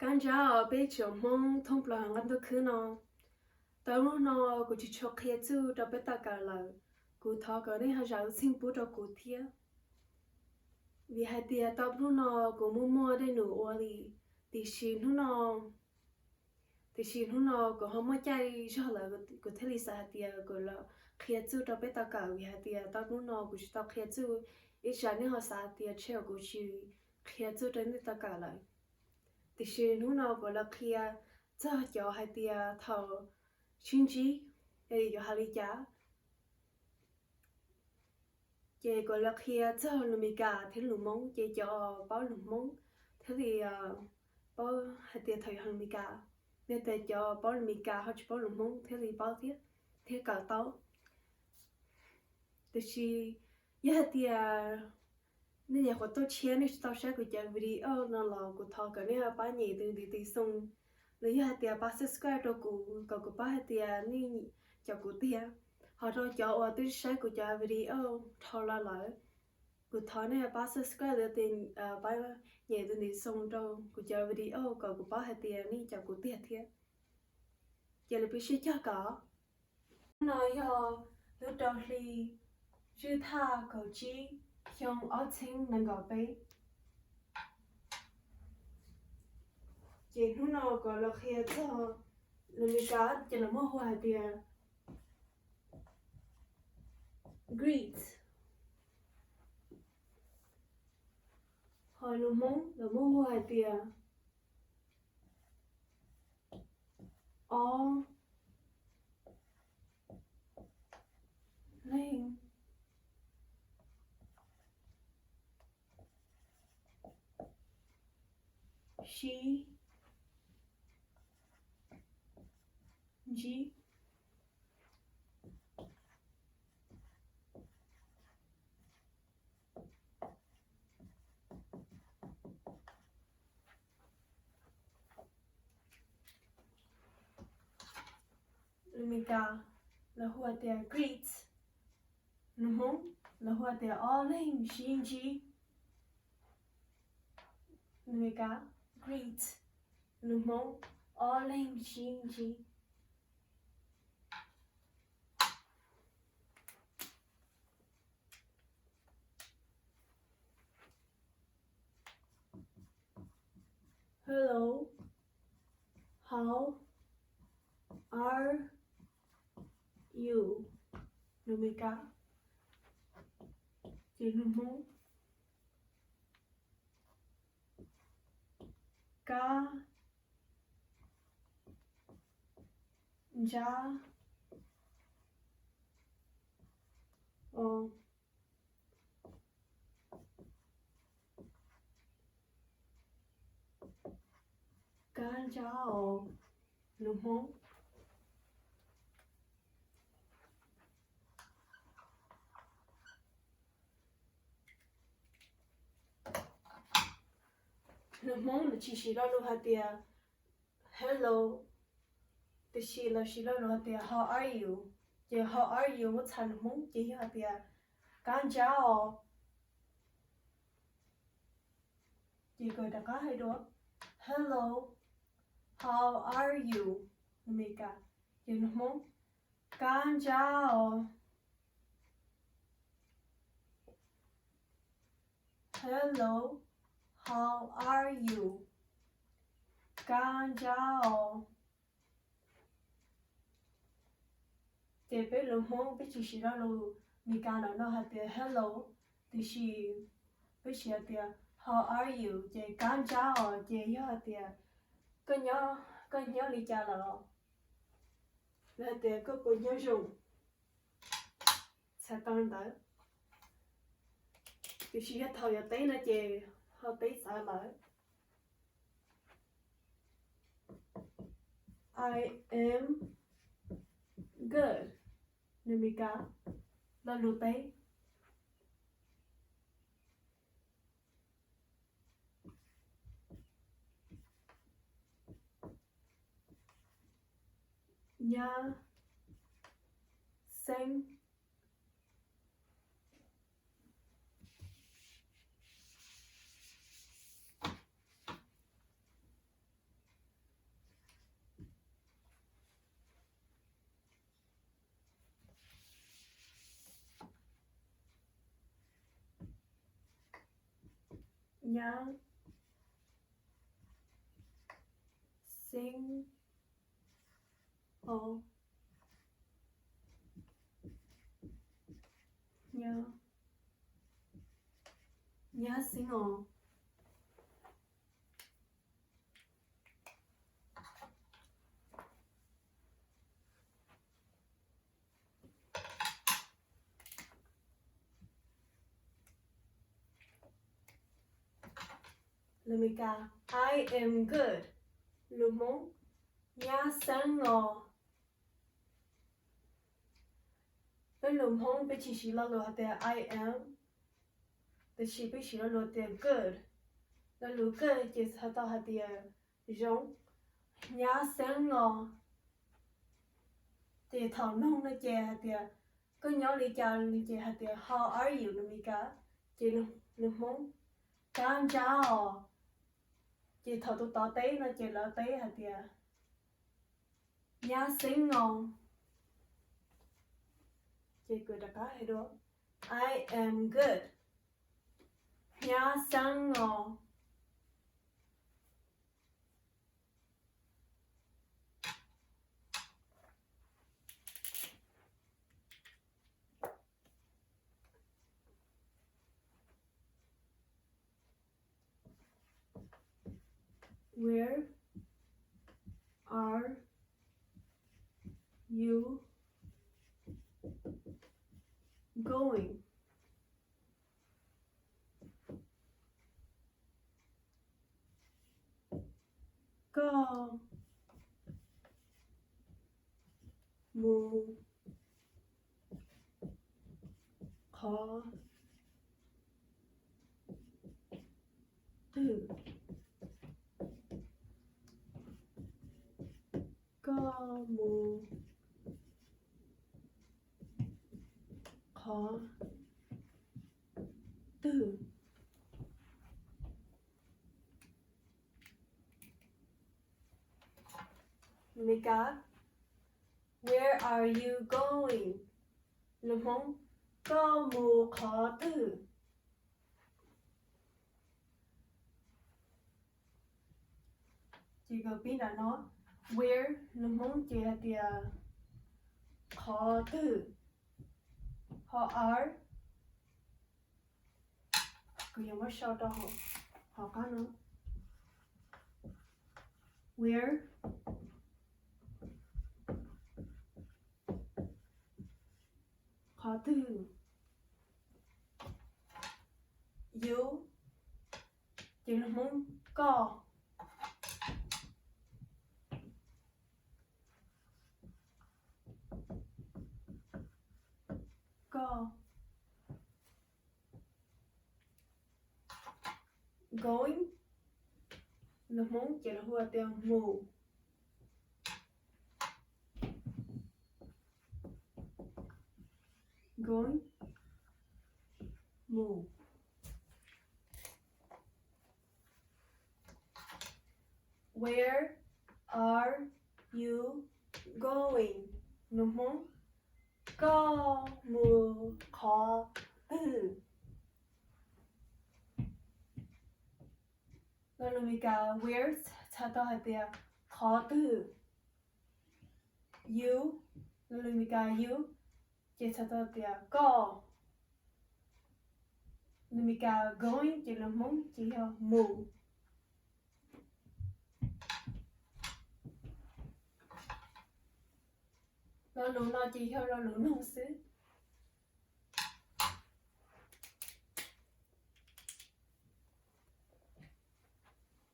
Can già bé chiều Hmong thông bờ hàng ăn tôi cứ nó tao nó của chị cho kia chứ cho bé ta cả là của thọ cái này hay giáo sinh bố cho của thia vì hai tia tao nó của mua đây nụ oli thì xin nó của không có chạy cho là của thế lý sa tia của là kia chứ cho bé ta cả vì hai tia tao nó của chị tao kia chứ ít ra nên họ sa tia treo của chị kia chứ cho nên ta cả lại thì xin nó gọi là kia cho hai tia thọ chuyên chỉ để cho hai lý giá chị gọi là kia cho lùm mì gà thế lùm mông chị cho bao lùm mông thế thì bao hai tia thời hàng mì gà nên để cho bao lùm mì gà hoặc bao lùm mông thế thì bao thế cả tao thì chị hai tia nên nhà của tôi chia nên tao sẽ gửi cho video nó là của thọ cái này là ba nhỉ từ xong lấy hai tia ba subscribe cho của ba hai tia nên cho của tia họ rồi cho ở tôi sẽ gửi cho video thọ là lại của thọ này là ba subscribe được tiền ba nhỉ từ xong cho của cho video của ba hai tia nên cho của tia thiệt giờ là biết sẽ cho có nói lúc đầu thì chữ tha cầu chi trong ở trên nâng gò bé chị lúc nào gọi là khi cho là mình cá chỉ là mua hoa tiền greet hồi lúc mông là mua hoa tiền ó lên she G mình cá là hoa tiền greet lúc mông là hoa tiền ó lên she G mình cá greet lúc mông ó lên she G hello how are you Numika chị Numu ca ja o ca ja o Numu Numu là chỉ lo lo hạt tiền hello thì chỉ lo lo hạt tiền how are you chị how are you what's her Numu chị hạt tiền ca ja o chị gọi đã có hay đó hello how are you Numika chị Numu ca ja o hello how are you ca chào chị biết luôn không biết chị đó luôn mình ca nó hạt tiền hello thì chị biết chị hạt tiền how are you chị ca chào chị hạt tiền có nhớ lý cha là tiền có nhớ dùng sẽ tăng tới thì chị hết thời giờ tí nữa chị hơi tí xả lại I am good Numika là lù tế nhà sinh nhá sinh ồ nhá sinh ồ Lemika, I am good. Lumong, nhá sang ngò. Với lumong bị chỉ xí lo lo hạt I am. Bị chỉ lo lo good. Là lu good chỉ hạt tao hạt giống. Nhá sang ngò. Thì thảo nông nó chè hạt có nhỏ lý chè hạt how are you Lemika? Chỉ lumong. Can chào. Chị thầu tụi tỏ tế nó chị lỡ tế hả tìa nhá xinh ngon chị cười đặc cá hay đó I am good nhá sang ngon Where are you going? Có mù khó tư có mù khó tư Mika, where are you going? Lâm hông có mù khó tư chị có biết là nó where lâm hông chị là tìa khó tư họ are cứ dùng mất sau đó họ có nữa where khó tư you chị lâm hông có going nó muốn chỉ là hùa tiền mù going mù where are you going nó muốn có mù khó tư nó là mình cả where cha tao hay tiền khó tư you nó là mình cả you chỉ cha tao tiền có nó mình cả going chỉ là muốn chỉ là mù nó luôn nó chỉ theo nó luôn không xứ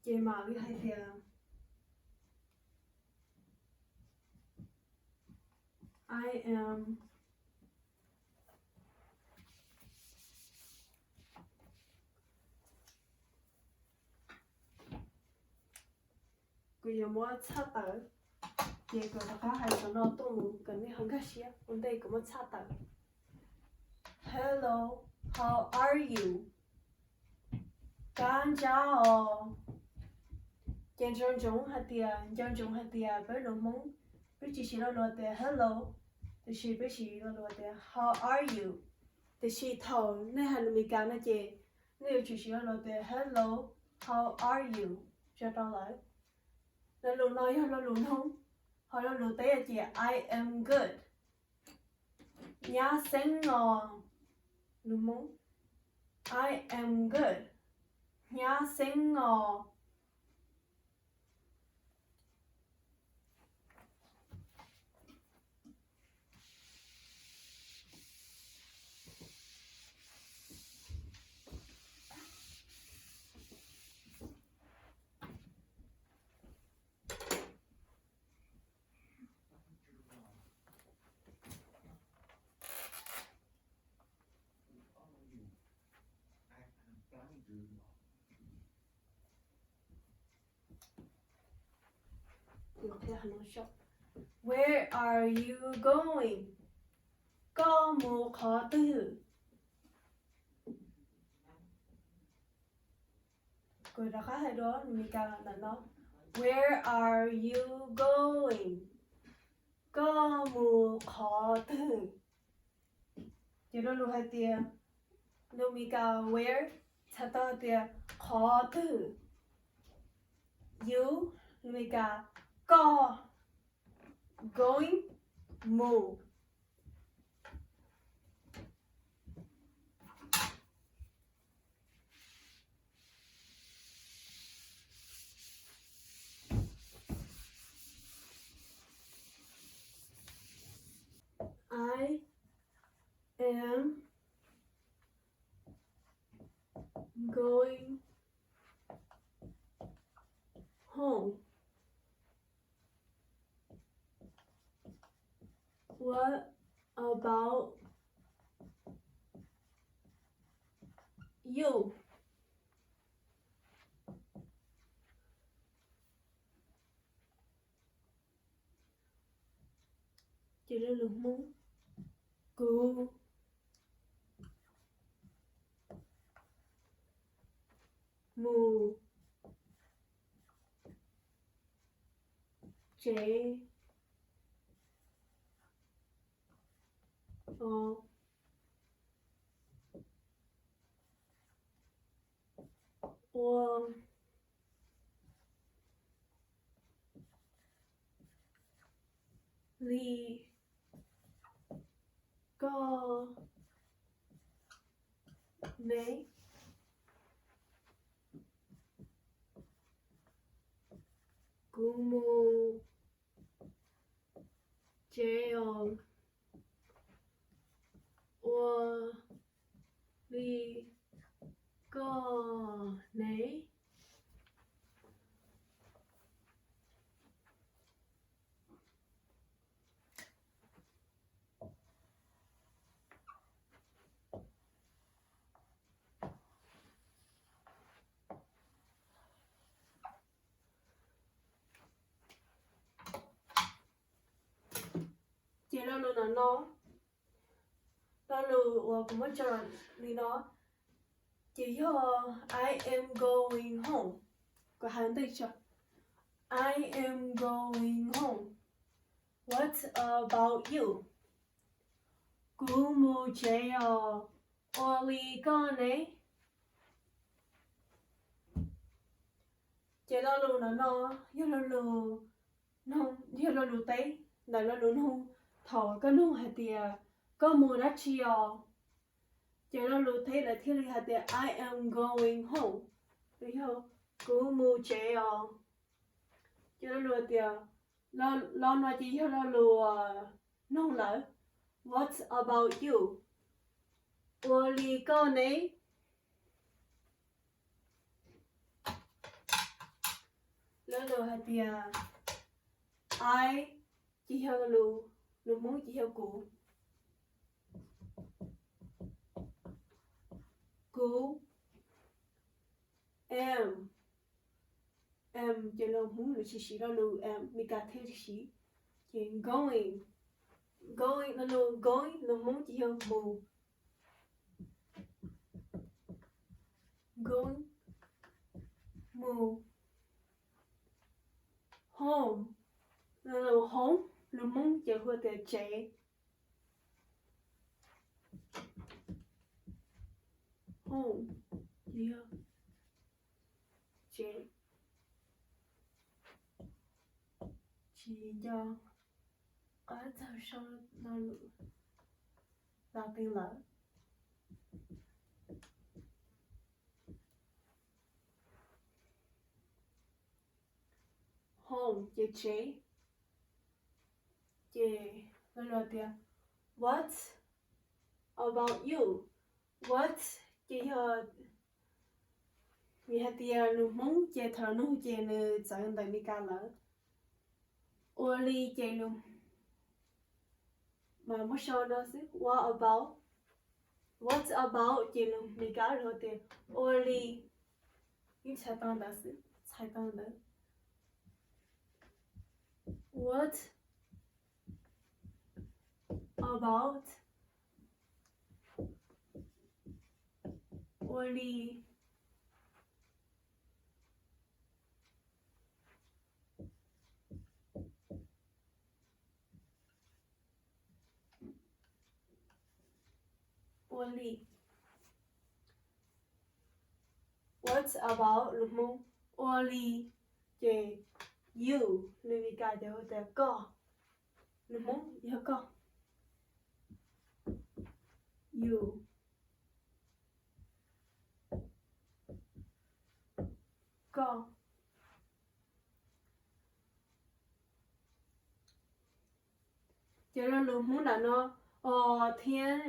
chị mà với hai tiền I am cứ giờ mua sát tới chị có tất cả hai số nó tung cần đi hơn cái gì vấn đề cũng mất sát tới Hello how are you can chào trên trong hạt tiền với đồ mông với chỉ là lo tiền hello thì chỉ là lo tiền how are you thì chỉ thầu nên là mình cảm nó chị Nếu chỉ sử dụng từ hello, how are you cho tao lại. Là luôn nói là luôn không. Họ là luôn tới là chỉ I am good. Nhá sinh ngò. Đúng không? I am good. Nhá sinh ngò. Where are you going? Có một khó từ. Rồi đã khá hay đó, mình cả là nó. Where are you going? Có một khó từ. Chỉ đó luôn hai tiền. Nếu mình cả where, thật đó tiền khó từ. You, mình cả có. Going, move. I am going home. What about you? Chỉ là lúc muốn cô mù chế我离个你姑母这样我离个你接到了nó到了我怎么讲你呢？chỉ cho I am going home. Có hàng từ chưa? I am going home. What about you? Cú mù chế ở lì con này. Chế đó luôn nó như là lù nông như là lù tây là lù nông thọ cái nông hạt tiề có mù đã chiều. Chế đó lù tây là thiên lý hạt tiề I am going home. Được không? Cú mù chế chế đó lù tiề lo nói chỉ cho nó lù nông lỡ. What about you? Ở lì con này. Lỡ hạt tiề I chỉ theo lù muốn chỉ theo cụ em chỉ là muốn là chỉ là lù em mình cả theo chỉ going là lù going là muốn chỉ theo mù going mù home là lù home là muốn chỉ theo từ chế home Lia chế chỉ cho có sao sau nó là tiếng lỡ home chế lần đầu tiên what about you what chế vì hạt tiền lu mong chế thở nông chế nữ chẳng đại mi cả lỡ only chế lu mà mất sau đó xí what about chế lu mi cả rồi tiền only những sai tăng đó xí sai tăng đó what about only what about lúc mong only chế you lưu ý cái điều để có lúc mong nhớ có you có chế là lúc mong là nó thiên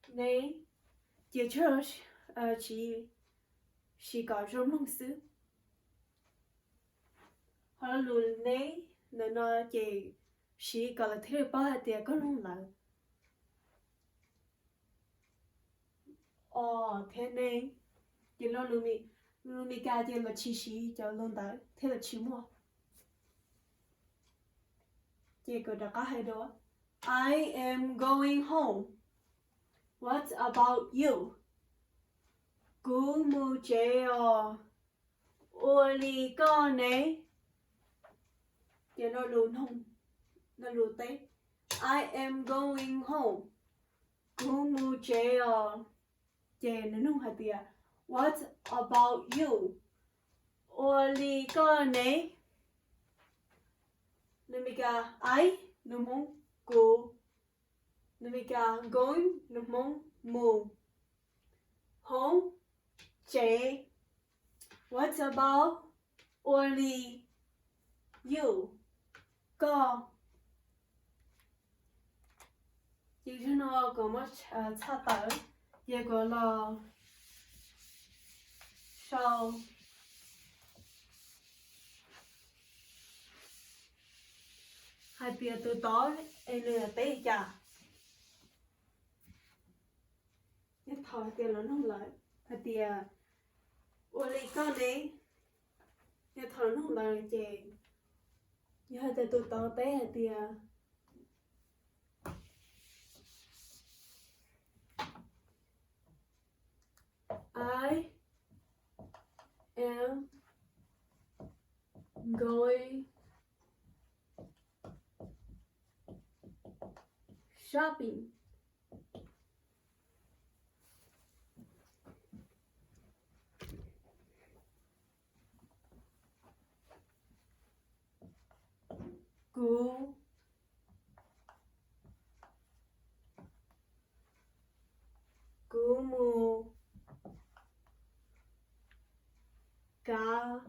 này chế cho chỉ có trong lòng sư hoặc là lúc này nó chế chỉ có là thứ ba thì có lòng là thế này chế nó lúc mi cái thì là chỉ cho lòng đấy thế là chỉ mua chế có đã có hai đó I am going home what about you cú mu chế only con này chế nó luôn không nó luôn tết I am going home cú mu chế chế nó không hạt tiền what about you only con này nên mình cả I nó mong cú nên mình cả going nó mong mu home chế what about only you có chỉ cho nó có một cha tới giờ gọi là sau hai bia từ tối em là té chả nhất thời tiền nó không lại hai bia only con đấy nhất thời nó không lại chè như hai từ tối té hai bia I am going shopping. Cú mu cá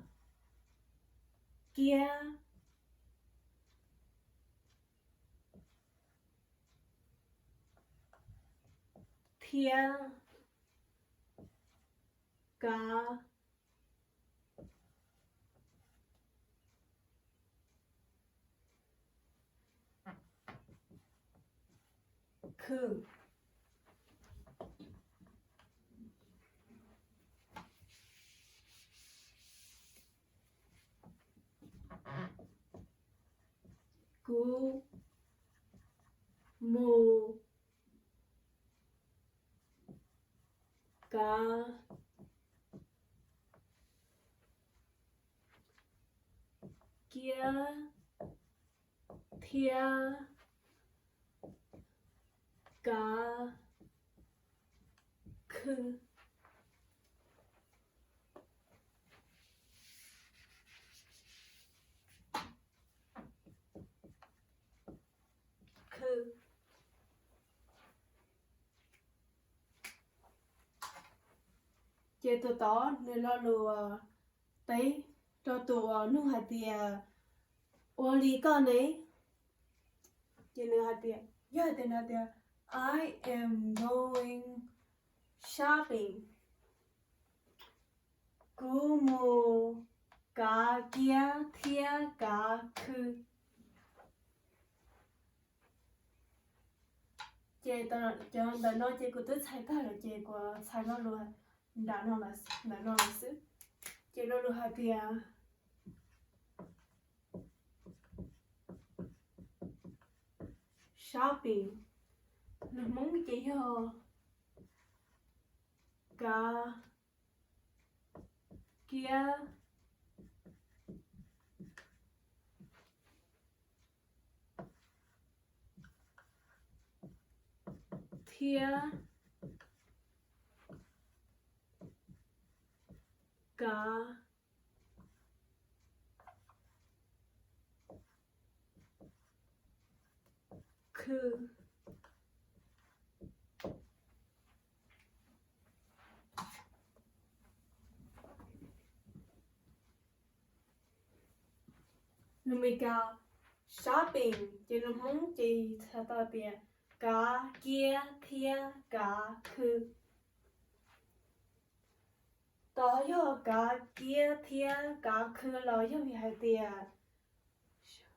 kia thia cá khử cú mu cá kia thia cá khử chế tụi đó nên lo lùa đấy cho tụi nu hạt tiền ô lý con ấy chế nu hạt tiền giờ tiền hạt tiền I am going shopping cú mù cá kia thia cá khư chế tao cho tao nói chế của tôi sai cái là chế của sai nó luôn đã nó là sự chế nó luôn hạt tiền shopping nó muốn chị ho cá kia thia cá khư Numika shopping chị nó muốn chị theo tao tiền cá kia thia cá khư tao yo cá kia thia cá khư lo yo vì hai tiền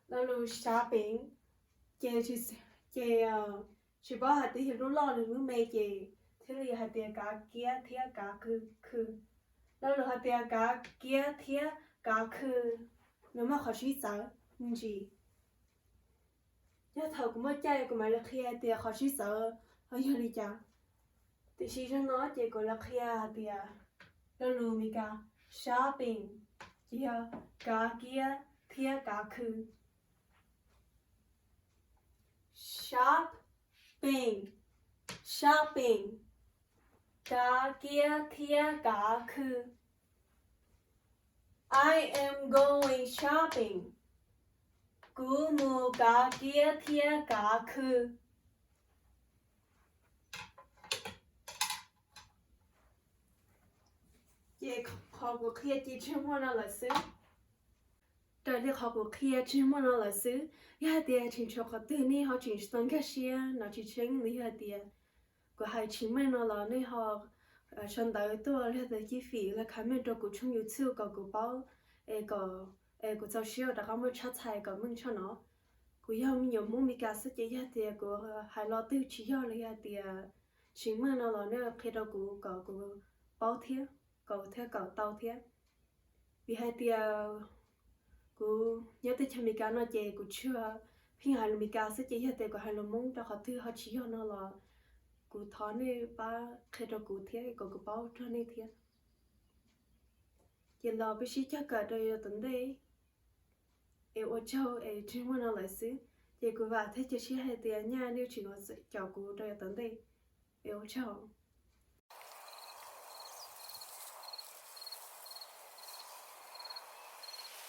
nó lu shopping chị bảo hai tiền lúc lo được mấy chị thế thì hai tiền cá kia thia cá khư nó lu hai tiền cá kia thia cá khư nếu mà khó suy sợ nhưng gì nhớ thầu cũng mới chơi của mày là khi thì khó suy sợ ở giờ đi chả thì khi cho nó chỉ có là khi thì nó luôn mi cả shopping chỉ cả kia thia cả khứ shopping cả kia thia cả khứ I am going shopping. Cú mù cá kia thia cá khư. Chị học của kia chị chuyên môn là sư. Trời đi học của kia chuyên môn là sư. Ya tiền chính cho họ tự ni họ chính sống cái gì nó chỉ chính lý ya tiền. Của hai chính mình nó là nên họ trong đời tôi là cái chi phí là khai mình cho cuộc chung YouTube có của báo của giáo sư đã có một chắc thầy có mình cho nó của em nhiều muốn mi cả sự chỉ là tiền của hai lo tiêu chỉ là tiền chính mình nó là nên khi đó của báo thiết có tàu thiết vì hai tiền của nhớ tới cho mi cả nó chỉ của chưa khi hai mi cả sự chỉ là tiền của hai lo muốn cho họ thứ họ chỉ nó là của thọ này ba khi đó của thiết của báo cho này thiết giờ lo bác sĩ chắc cả đời tuần đây em ở châu em chuyên môn là sư giờ cô vào thấy chị hay tiền nha nếu chỉ có chào cô đời tuần đây em ở châu